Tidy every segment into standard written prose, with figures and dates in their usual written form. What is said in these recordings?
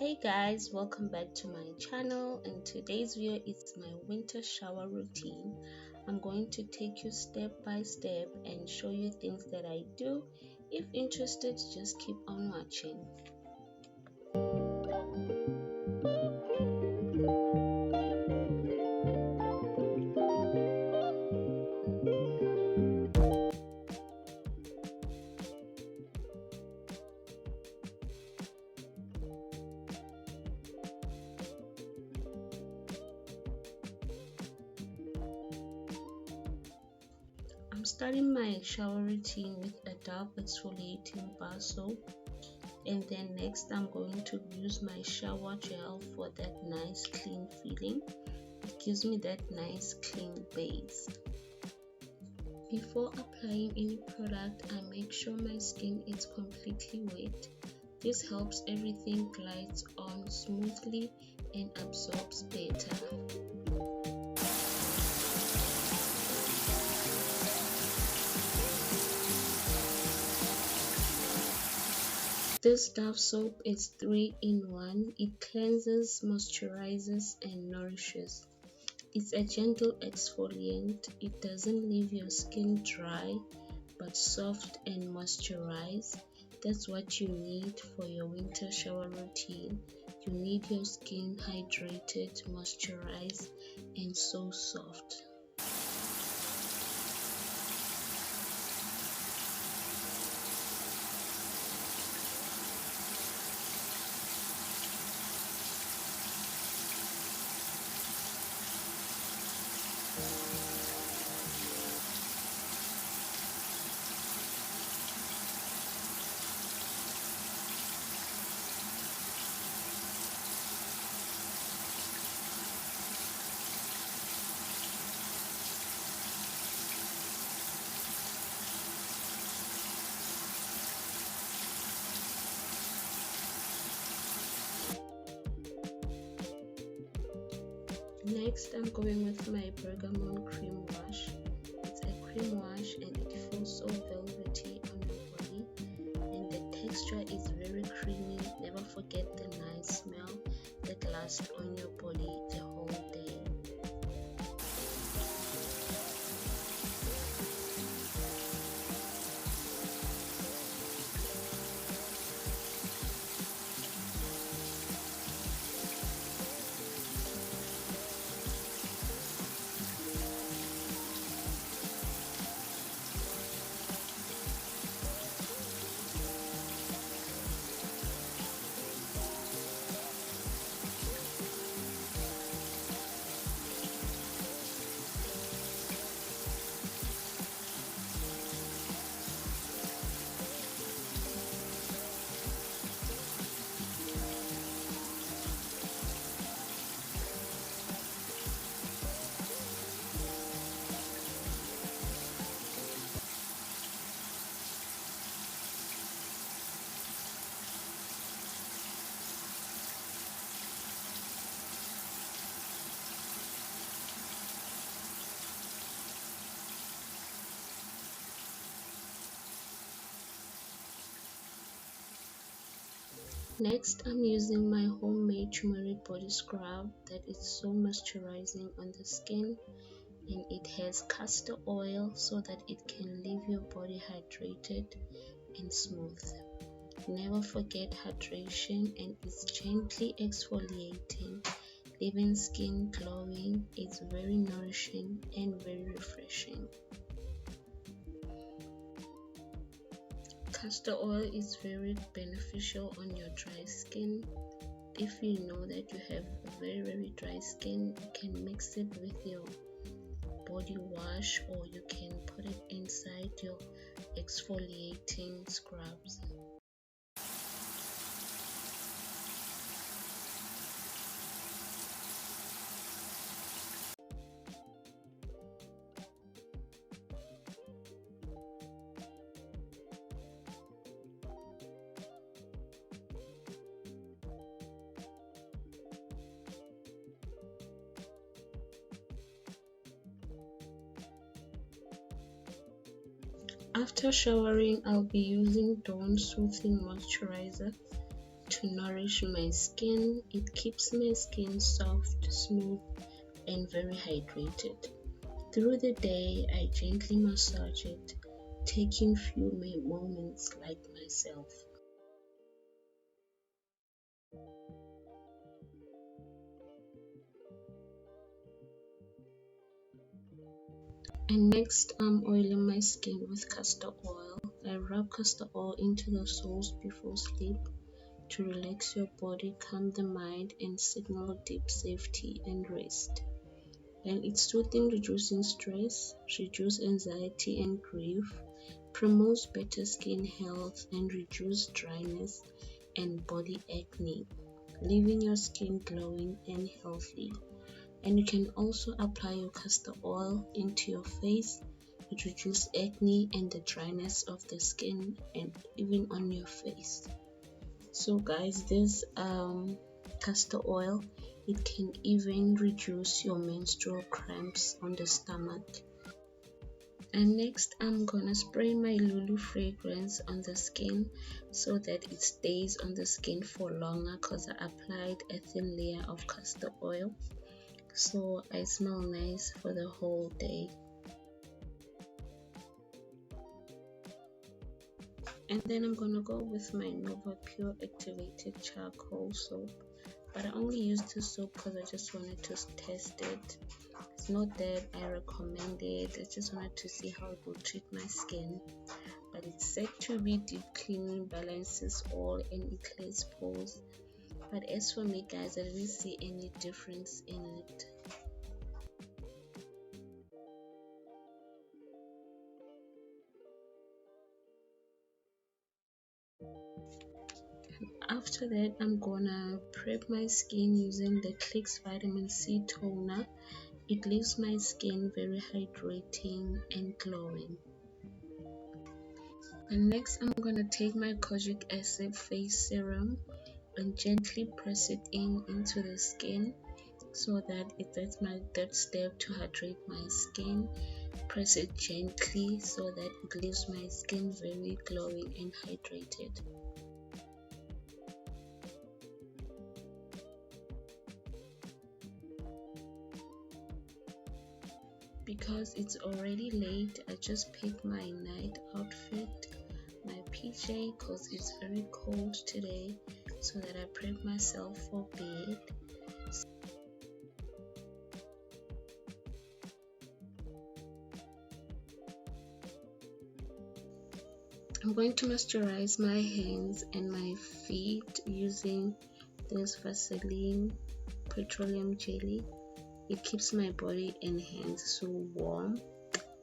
Hey guys, welcome back to my channel, and today's video is my winter shower routine. I'm going to take you step by step and show you things that I do. If interested, just keep on watching. I'm starting my shower routine with a Dove exfoliating bar soap, and then next I'm going to use my shower gel for that nice clean feeling. It gives me that nice clean base. Before applying any product, I make sure my skin is completely wet. This helps everything glides on smoothly and absorbs better. This Dove soap is 3-in-1. It cleanses, moisturizes, and nourishes. It's a gentle exfoliant. It doesn't leave your skin dry, but soft and moisturized. That's what you need for your winter shower routine. You need your skin hydrated, moisturized, and so soft. Next, I'm going with my bergamot cream wash. It's a cream wash and it feels so velvety on your body, and the texture is very creamy. Never forget the nice smell that lasts on your body the whole day. Next, I'm using my homemade turmeric body scrub that is so moisturizing on the skin, and it has castor oil so that it can leave your body hydrated and smooth. Never forget hydration, and it's gently exfoliating, leaving skin glowing. It's very nourishing and very refreshing. Castor oil is very beneficial on your dry skin. If you know that you have very dry skin, you can mix it with your body wash, or you can put it inside your exfoliating scrubs. After showering, I'll be using Dawn Soothing Moisturizer to to nourish my skin. It keeps my skin soft, smooth, and very hydrated. Through the day, I gently massage it, taking few moments like myself. And next, I'm oiling my skin with castor oil. I rub castor oil into the soles before sleep to relax your body, calm the mind, and signal deep safety and rest. And it's soothing, reducing stress, reduce anxiety and grief, promotes better skin health, and reduce dryness and body acne, leaving your skin glowing and healthy. And you can also apply your castor oil into your face. It reduces acne and the dryness of the skin and even on your face. So guys, this castor oil, it can even reduce your menstrual cramps on the stomach. And next, I'm gonna spray my Lulu fragrance on the skin so that it stays on the skin for longer, because I applied a thin layer of castor oil, so I smell nice for the whole day. And then I'm gonna go with my Nova Pure Activated Charcoal soap, but I only used this soap because I just wanted to test it. It's not that I recommend it, I just wanted to see how it will treat my skin. But it's said to be deep cleaning, balances all, and it clears pores. But as for me guys, I didn't see any difference in it. After that, I'm gonna prep my skin using the Clicks Vitamin C Toner. It leaves my skin very hydrating and glowing. And next, I'm gonna take my kojic acid face serum and gently press it into the skin, so that that's my third step to hydrate my skin. Press it gently so that it leaves my skin very glowing and hydrated. Because it's already late, I just picked my night outfit, my PJ, because it's very cold today, so that I prep myself for bed. I'm going to moisturize my hands and my feet using this Vaseline petroleum jelly. It keeps my body and hands so warm.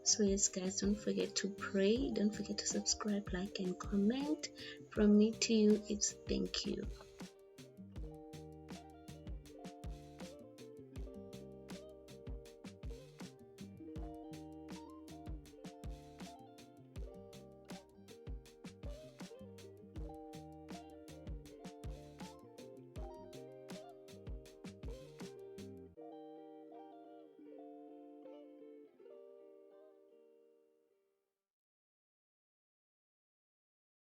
So yes guys, don't forget to pray, don't forget to subscribe, like, and comment. From me to you, it's thank you.